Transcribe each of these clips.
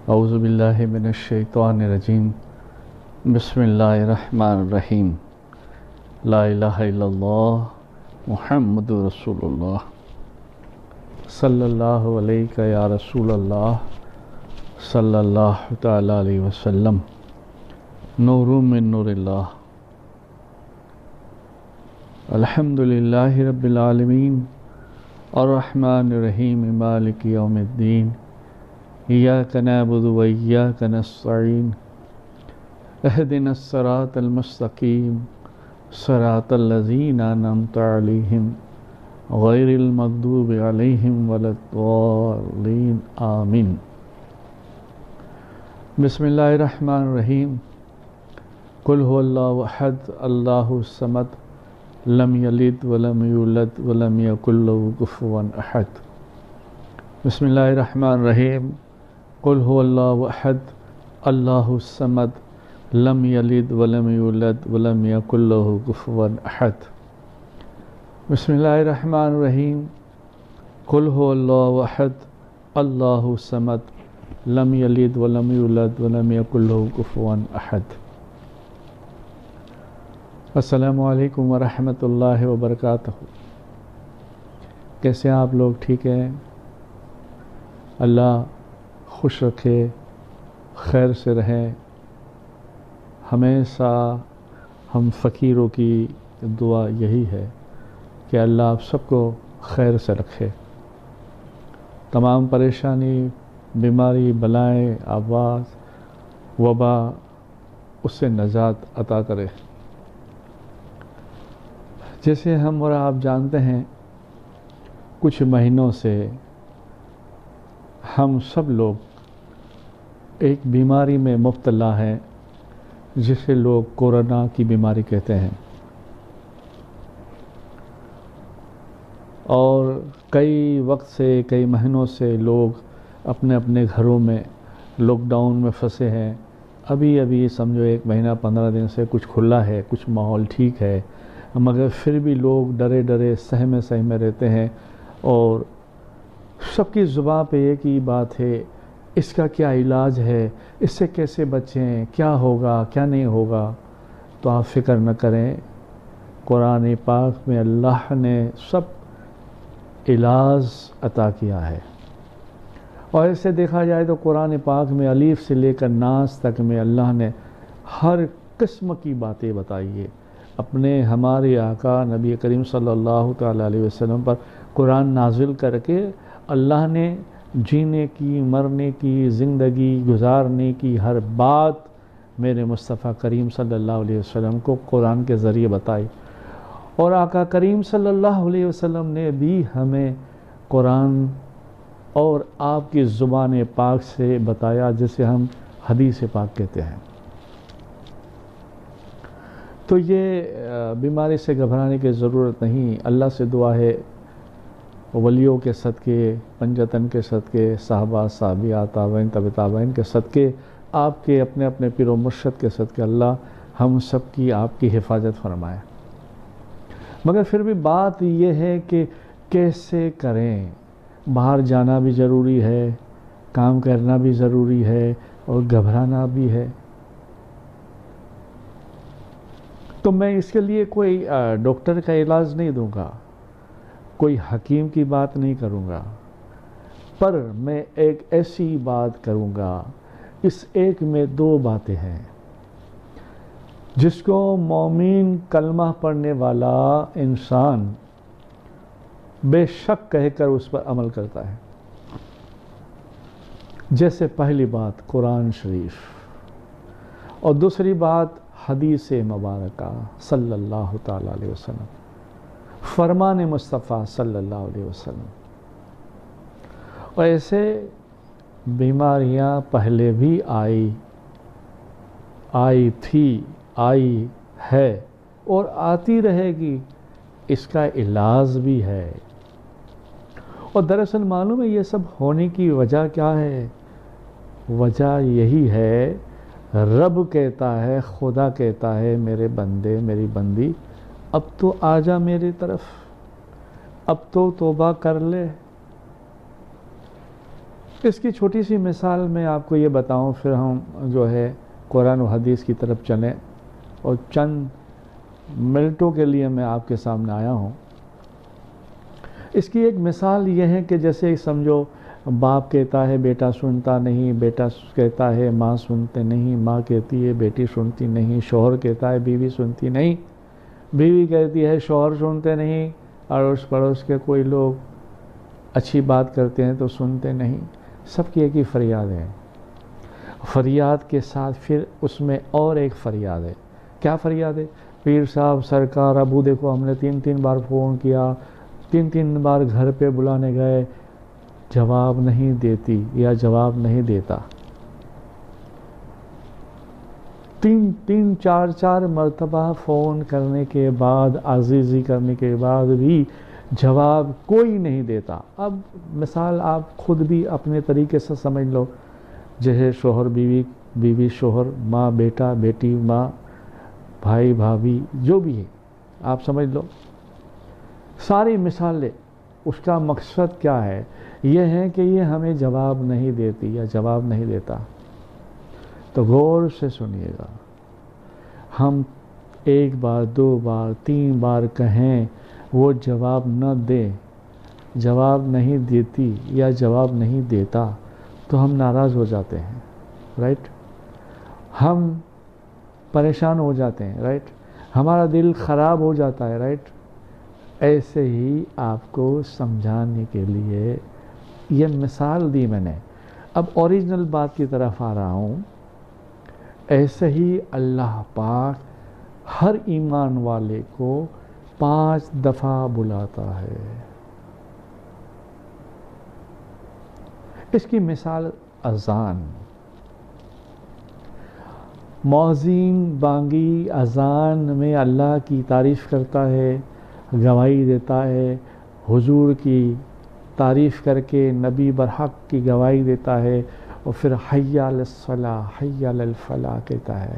اعوذ باللہ من الشیطان الرجیم بسم اللہ الرحمن الرحیم لا الہ الا اللہ محمد رسول اللہ صلی اللہ علیہ یا رسول اللہ صلی اللہ تعالی علیہ وسلم نور من نور اللہ الحمدللہ رب العالمین الرحمن الرحیم مالک یوم الدین ایاک نعبد و ایاک نستعین اہدنا الصراط المستقیم صراط الذین انعمت علیہم غیر المغضوب علیہم ولا الضالین آمین۔ بسم اللہ الرحمن الرحیم قل هو اللہ احد اللہ الصمد لم یلد ولم یولد ولم یکن له کفوا احد۔ بسم اللہ الرحمن الرحیم قل هو اللہ احد اللہ الصمد لم یلد ولم یولد ولم یکن له کفوا احد۔ بسم اللہ الرحمن الرحیم قل هو اللہ احد اللہ الصمد لم یلد ولم یولد ولم یکن له کفوا احد۔ السلام علیکم ورحمۃ اللہ وبرکاتہ۔ کیسے ہیں آپ لوگ؟ ٹھیک ہیں؟ اللہ خوش رکھے، خیر سے رہیں۔ ہمیشہ ہم فقیروں کی دعا یہی ہے کہ اللہ آپ سب کو خیر سے رکھے، تمام پریشانی، بیماری، بلائیں، آفات، وبا اس سے نجات عطا کرے۔ جیسے ہم اور آپ جانتے ہیں، کچھ مہینوں سے ہم سب لوگ ایک بیماری میں مبتلا ہیں جسے لوگ کورونا کی بیماری کہتے ہیں، اور کئی وقت سے، کئی مہینوں سے لوگ اپنے اپنے گھروں میں لاک ڈاؤن میں پھنسے ہیں۔ ابھی سمجھو 1 مہینہ 15 دن سے کچھ کھلا ہے، کچھ ماحول ٹھیک ہے، مگر پھر بھی لوگ ڈرے سہمے رہتے ہیں، اور سب کی زبان پہ ایک ہی بات ہے، اس کا کیا علاج ہے، اس سے کیسے بچیں، کیا ہوگا کیا نہیں ہوگا۔ تو آپ فکر نہ کریں، قرآن پاک میں اللہ نے سب علاج عطا کیا ہے، اور ایسے دیکھا جائے تو قرآن پاک میں الف سے لے کر ناس تک میں اللہ نے ہر قسم کی باتیں بتائی ہے۔ اپنے ہمارے آقا نبی کریم صلی اللہ تعالی علیہ وسلم پر قرآن نازل کر کے اللہ نے جینے کی، مرنے کی، زندگی گزارنے کی ہر بات میرے مصطفیٰ کریم صلی اللہ علیہ وسلم کو قرآن کے ذریعے بتائی، اور آقا کریم صلی اللہ علیہ وسلم نے بھی ہمیں قرآن اور آپ کی زبان پاک سے بتایا، جسے ہم حدیث پاک کہتے ہیں۔ تو یہ بیماری سے گھبرانے کی ضرورت نہیں۔ اللہ سے دعا ہے، ولیوں کے صدقے، پنجتن کے صدقے، صحابہ، صحابیات، تابعین، تبع تابعین کے صدقے، آپ کے اپنے اپنے پیر و مرشد کے صدقے اللہ ہم سب کی، آپ کی حفاظت فرمائے۔ مگر پھر بھی بات یہ ہے کہ کیسے کریں۔ باہر جانا بھی ضروری ہے، کام کرنا بھی ضروری ہے، اور گھبرانا بھی ہے۔ تو میں اس کے لیے کوئی ڈاکٹر کا علاج نہیں دوں گا، کوئی حکیم کی بات نہیں کروں گا، پر میں ایک ایسی بات کروں گا، اس ایک میں 2 باتیں ہیں جس کو مومن کلمہ پڑھنے والا انسان بے شک کہہ کر اس پر عمل کرتا ہے۔ جیسے پہلی بات قرآن شریف، اور دوسری بات حدیث مبارکہ صلی اللہ تعالی علیہ وسلم، فرمان مصطفیٰ صلی اللہ علیہ وسلم۔ اور ایسے بیماریاں پہلے بھی آئی تھی، آئی ہے، اور آتی رہے گی، اس کا علاج بھی ہے۔ اور دراصل معلوم ہے یہ سب ہونے کی وجہ کیا ہے؟ وجہ یہی ہے، رب کہتا ہے، خدا کہتا ہے، میرے بندے، میری بندی، اب تو آجا میری طرف، اب تو توبہ کر لے، اس کی چھوٹی سی مثال میں آپ کو یہ بتاؤں، پھر ہم جو ہے قرآن و حدیث کی طرف چلیں، اور چند منٹوں کے لیے میں آپ کے سامنے آیا ہوں۔ اس کی ایک مثال یہ ہے کہ جیسے سمجھو باپ کہتا ہے بیٹا سنتا نہیں، بیٹا کہتا ہے ماں سنتے نہیں، ماں کہتی ہے بیٹی سنتی نہیں، شوہر کہتا ہے بیوی سنتی نہیں، بیوی کہتی ہے شوہر سنتے نہیں، اڑوس پڑوس کے کوئی لوگ اچھی بات کرتے ہیں تو سنتے نہیں۔ سب کی ایک ہی فریاد ہے۔ فریاد کے ساتھ پھر اس میں اور ایک فریاد ہے۔ کیا فریاد ہے؟ پیر صاحب سرکار ابو دیکھو ہم نے 3 بار فون کیا، 3 بار گھر پہ بلانے گئے، جواب نہیں دیتی یا جواب نہیں دیتا۔ 3 4 مرتبہ فون کرنے کے بعد، عزیزی کرنے کے بعد بھی جواب کوئی نہیں دیتا۔ اب مثال آپ خود بھی اپنے طریقے سے سمجھ لو، جیسے شوہر بیوی، بیوی شوہر، ماں بیٹا، بیٹی ماں، بھائی بھابھی، جو بھی ہے آپ سمجھ لو۔ ساری مثالیں اس کا مقصد کیا ہے؟ یہ ہے کہ یہ ہمیں جواب نہیں دیتی یا جواب نہیں دیتا۔ تو غور سے سنیے گا، ہم 1 بار 2 بار 3 بار کہیں، وہ جواب نہ دے، جواب نہیں دیتی یا جواب نہیں دیتا، تو ہم ناراض ہو جاتے ہیں، رائٹ؟ ہم پریشان ہو جاتے ہیں، رائٹ؟ ہمارا دل خراب ہو جاتا ہے، رائٹ؟ ایسے ہی آپ کو سمجھانے کے لیے یہ مثال دی میں نے۔ اب اوریجنل بات کی طرف آ رہا ہوں۔ ایسے ہی اللہ پاک ہر ایمان والے کو 5 دفعہ بلاتا ہے۔ اس کی مثال اذان۔ مؤذن بانگی اذان میں اللہ کی تعریف کرتا ہے، گواہی دیتا ہے، حضور کی تعریف کر کے نبی برحق کی گواہی دیتا ہے، اور پھر حی علی الصلاح حی علی الفلاح کہتا ہے،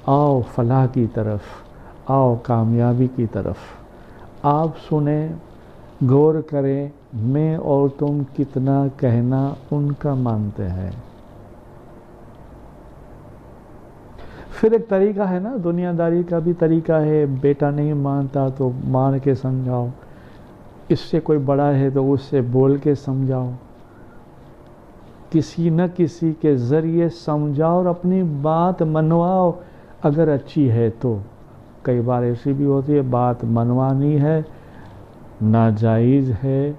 آؤ فلاح کی طرف، آؤ کامیابی کی طرف۔ آپ سنیں، غور کریں، میں اور تم کتنا کہنا ان کا مانتے ہیں۔ پھر ایک طریقہ ہے نا، دنیا داری کا بھی طریقہ ہے، بیٹا نہیں مانتا تو مان کے سمجھاؤ، اس سے کوئی بڑا ہے تو اس سے بول کے سمجھاؤ، کسی نہ کسی کے ذریعے سمجھاؤ اور اپنی بات منواؤ اگر اچھی ہے تو۔ کئی بار ایسی بھی ہوتی ہے بات منوانی ہے، ناجائز ہے،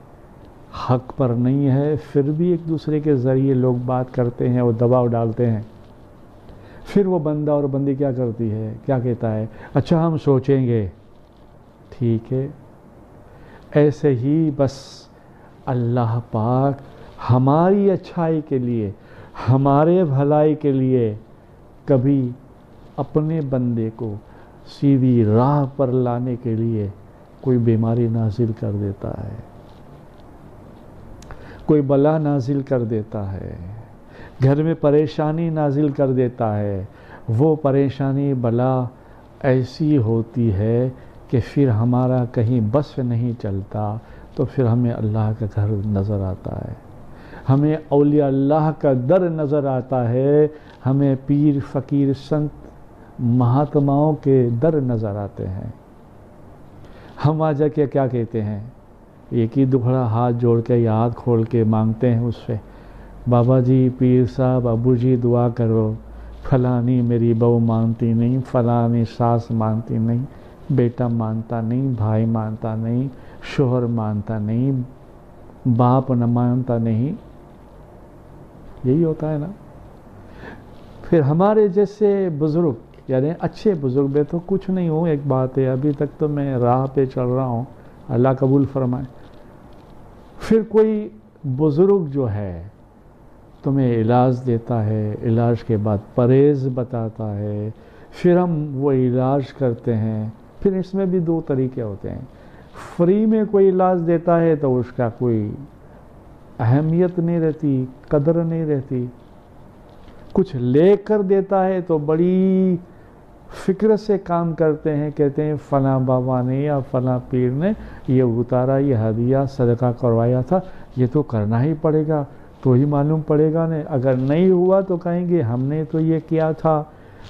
حق پر نہیں ہے، پھر بھی ایک دوسرے کے ذریعے لوگ بات کرتے ہیں اور دباؤ ڈالتے ہیں۔ پھر وہ بندہ اور بندی کیا کرتی ہے، کیا کہتا ہے، اچھا ہم سوچیں گے، ٹھیک ہے۔ ایسے ہی بس اللہ پاک ہماری اچھائی کے لیے، ہمارے بھلائی کے لیے کبھی اپنے بندے کو سیدھی راہ پر لانے کے لیے کوئی بیماری نازل کر دیتا ہے، کوئی بلا نازل کر دیتا ہے، گھر میں پریشانی نازل کر دیتا ہے۔ وہ پریشانی بلا ایسی ہوتی ہے کہ پھر ہمارا کہیں بس نہیں چلتا، تو پھر ہمیں اللہ کا گھر نظر آتا ہے، ہمیں اولیاء اللہ کا در نظر آتا ہے، ہمیں پیر فقیر سنت مہاتماؤں کے در نظر آتے ہیں۔ ہم آ جا کے کیا کہتے ہیں، ایک ہی دکھڑا ہاتھ جوڑ کے یا ہاتھ کھول کے مانگتے ہیں اس سے، بابا جی، پیر صاحب، ابو جی دعا کرو، فلانی میری بہو مانتی نہیں، فلانی ساس مانتی نہیں، بیٹا مانتا نہیں، بھائی مانتا نہیں، شوہر مانتا نہیں، باپ نہ مانتا نہیں۔ یہی ہوتا ہے نا۔ پھر ہمارے جیسے بزرگ، یعنی اچھے بزرگ، میں تو کچھ نہیں ہوں، ایک بات ہے، ابھی تک تو میں راہ پہ چل رہا ہوں، اللہ قبول فرمائے۔ پھر کوئی بزرگ جو ہے تمہیں علاج دیتا ہے، علاج کے بعد پرہیز بتاتا ہے، پھر ہم وہ علاج کرتے ہیں۔ پھر اس میں بھی 2 طریقے ہوتے ہیں، فری میں کوئی علاج دیتا ہے تو اس کا کوئی اہمیت نہیں رہتی، قدر نہیں رہتی، کچھ لے کر دیتا ہے تو بڑی فکر سے کام کرتے ہیں، کہتے ہیں فلاں بابا نے یا فلاں پیر نے یہ اتارا، یہ ہدیہ صدقہ کروایا تھا، یہ تو کرنا ہی پڑے گا، تو ہی معلوم پڑے گا نا. اگر نہیں ہوا تو کہیں گے ہم نے تو یہ کیا تھا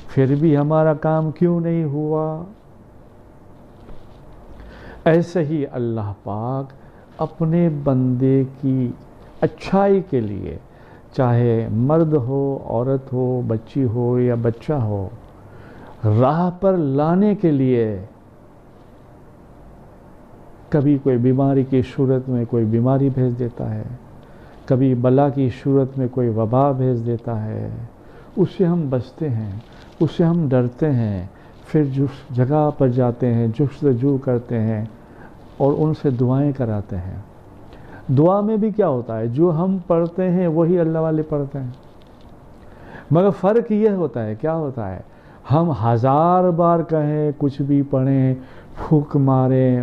پھر بھی ہمارا کام کیوں نہیں ہوا. ایسے ہی اللہ پاک اپنے بندے کی اچھائی کے لیے، چاہے مرد ہو، عورت ہو، بچی ہو یا بچہ ہو، راہ پر لانے کے لیے کبھی کوئی بیماری کی صورت میں کوئی بیماری بھیج دیتا ہے، کبھی بلا کی صورت میں کوئی وبا بھیج دیتا ہے. اس سے ہم بچتے ہیں، اس سے ہم ڈرتے ہیں، پھر جس جگہ پر جاتے ہیں جستجو کرتے ہیں اور ان سے دعائیں کراتے ہیں. دعا میں بھی کیا ہوتا ہے؟ جو ہم پڑھتے ہیں وہی اللہ والے پڑھتے ہیں، مگر فرق یہ ہوتا ہے، کیا ہوتا ہے؟ ہم 1000 بار کہیں، کچھ بھی پڑھیں، پھونک ماریں،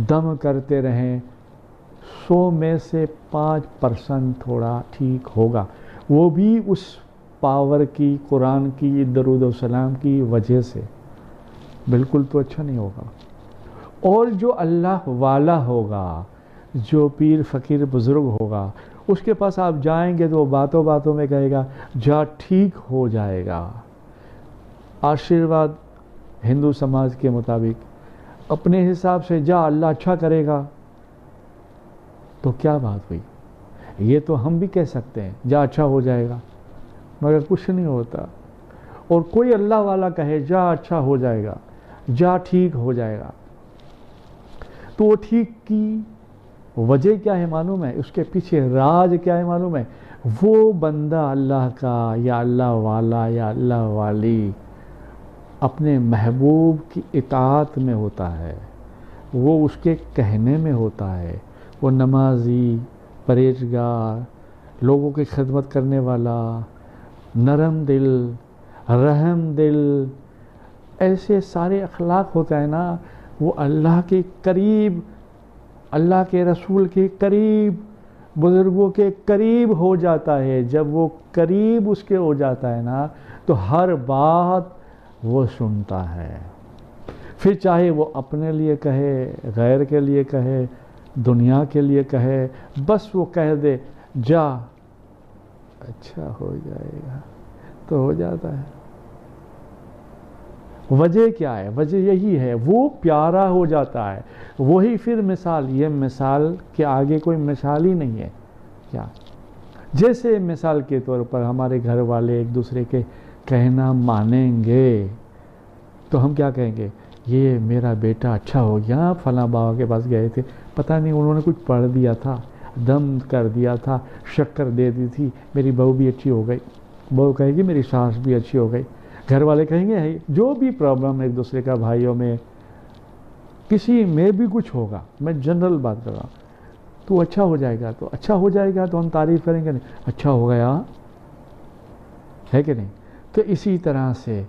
دم کرتے رہیں، 100 میں سے 5% تھوڑا ٹھیک ہوگا، وہ بھی اس پاور کی، قرآن کی، درود و سلام کی وجہ سے. بالکل تو اچھا نہیں ہوگا. اور جو اللہ والا ہوگا، جو پیر فقیر بزرگ ہوگا، اس کے پاس آپ جائیں گے تو وہ باتوں باتوں میں کہے گا جا ٹھیک ہو جائے گا. آشیرواد ہندو سماج کے مطابق اپنے حساب سے جا اللہ اچھا کرے گا. تو کیا بات ہوئی؟ یہ تو ہم بھی کہہ سکتے ہیں جا اچھا ہو جائے گا، مگر کچھ نہیں ہوتا. اور کوئی اللہ والا کہے جا اچھا ہو جائے گا، جا ٹھیک ہو جائے گا، تو وہ ٹھیک کی وجہ کیا ہے معلوم ہے؟ اس کے پیچھے راز کیا ہے معلوم ہے؟ وہ بندہ اللہ کا یا اللہ والا یا اللہ والی اپنے محبوب کی اطاعت میں ہوتا ہے، وہ اس کے کہنے میں ہوتا ہے. وہ نمازی، پرہیزگار، لوگوں کی خدمت کرنے والا، نرم دل، رحم دل، ایسے سارے اخلاق ہوتا ہے نا. وہ اللہ کے قریب، اللہ کے رسول کے قریب، بزرگوں کے قریب ہو جاتا ہے. جب وہ قریب اس کے ہو جاتا ہے نا تو ہر بات وہ سنتا ہے. پھر چاہے وہ اپنے لیے کہے، غیر کے لیے کہے، دنیا کے لیے کہے، بس وہ کہہ دے جا اچھا ہو جائے گا تو ہو جاتا ہے. وجہ کیا ہے؟ وجہ یہی ہے، وہ پیارا ہو جاتا ہے. وہی پھر مثال، یہ مثال کے آگے کوئی مثال ہی نہیں ہے. کیا؟ جیسے مثال کے طور پر ہمارے گھر والے ایک دوسرے کے کہنا مانیں گے تو ہم کیا کہیں گے؟ یہ میرا بیٹا اچھا ہو گیا، فلاں بابا کے پاس گئے تھے، پتہ نہیں انہوں نے کچھ پڑھ دیا تھا، دم کر دیا تھا، شکر دے دی تھی، میری بہو بھی اچھی ہو گئی. بہو کہے گی میری ساس بھی اچھی ہو گئی. گھر والے کہیں گے جو بھی پرابلم ایک دوسرے کا، بھائیوں میں کسی میں بھی کچھ ہوگا، میں جنرل بات کر رہا ہوں، تو اچھا ہو جائے گا، تو اچھا ہو جائے گا تو ہم تعریف کریں گے، نہیں اچھا ہو گیا ہے کہ نہیں. تو اسی طرح سے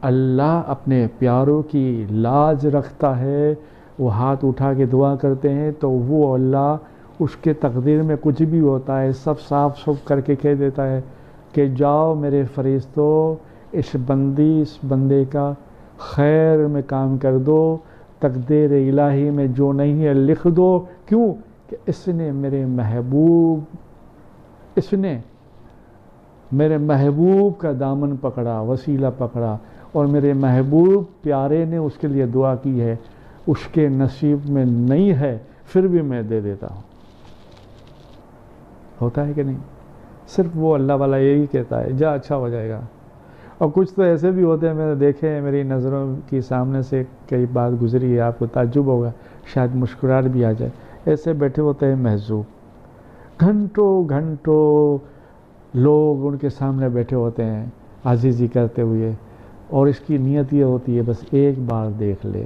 اللہ اپنے پیاروں کی لاج رکھتا ہے. وہ ہاتھ اٹھا کے دعا کرتے ہیں تو وہ اللہ اس کے تقدیر میں کچھ بھی ہوتا ہے سب صاف صف کر کے کہہ دیتا ہے کہ جاؤ میرے فرشتوں، اس بندے کا خیر میں کام کر دو، تقدیر الہی میں جو نہیں ہے لکھ دو. کیوں؟ کہ اس نے میرے محبوب کا دامن پکڑا، وسیلہ پکڑا، اور میرے محبوب پیارے نے اس کے لیے دعا کی ہے. اس کے نصیب میں نہیں ہے پھر بھی میں دے دیتا ہوں. ہوتا ہے کہ نہیں؟ صرف وہ اللہ والا یہی کہتا ہے جا اچھا ہو جائے گا. اور کچھ تو ایسے بھی ہوتے ہیں، میں نے دیکھے ہیں، میری نظروں کی سامنے سے کئی بات گزری ہے، آپ کو تعجب ہوگا، شاید مسکراہٹ بھی آ جائے. ایسے بیٹھے ہوتے ہیں محذوب، گھنٹوں لوگ ان کے سامنے بیٹھے ہوتے ہیں عاجزی کرتے ہوئے، اور اس کی نیت یہ ہوتی ہے بس ایک بار دیکھ لے.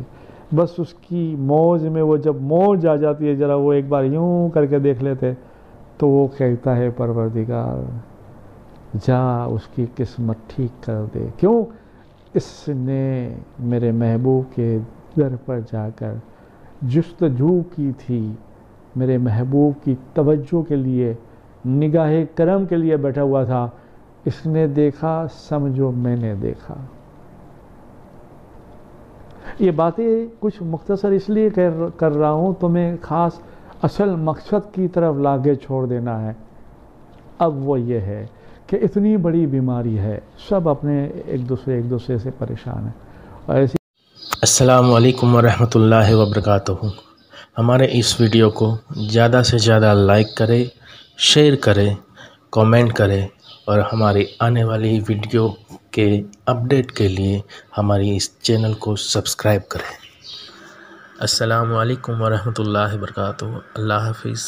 بس اس کی موج میں، وہ جب موج آ جاتی ہے ذرا وہ ایک بار یوں کر کے دیکھ لیتے تو وہ کہتا ہے پروردگار جا اس کی قسمت ٹھیک کر دے. کیوں؟ اس نے میرے محبوب کے در پر جا کر جستجو کی تھی، میرے محبوب کی توجہ کے لیے، نگاہ کرم کے لیے بیٹھا ہوا تھا. اس نے دیکھا، سمجھو میں نے دیکھا. یہ باتیں کچھ مختصر اس لیے کر رہا ہوں تمہیں خاص اصل مقصد کی طرف لاگے چھوڑ دینا ہے. اب وہ یہ ہے کہ اتنی بڑی بیماری ہے، سب اپنے ایک دوسرے سے پریشان ہیں، اور ایسی السلام علیکم ورحمۃ اللہ وبرکاتہ۔ ہمارے اس ویڈیو کو زیادہ سے زیادہ لائک کرے، شیئر کرے، کومنٹ کرے، اور ہماری آنے والی ویڈیو کے اپڈیٹ کے لیے ہماری اس چینل کو سبسکرائب کریں۔ السلام علیکم ورحمۃ اللہ وبرکاتہ۔ اللہ حافظ۔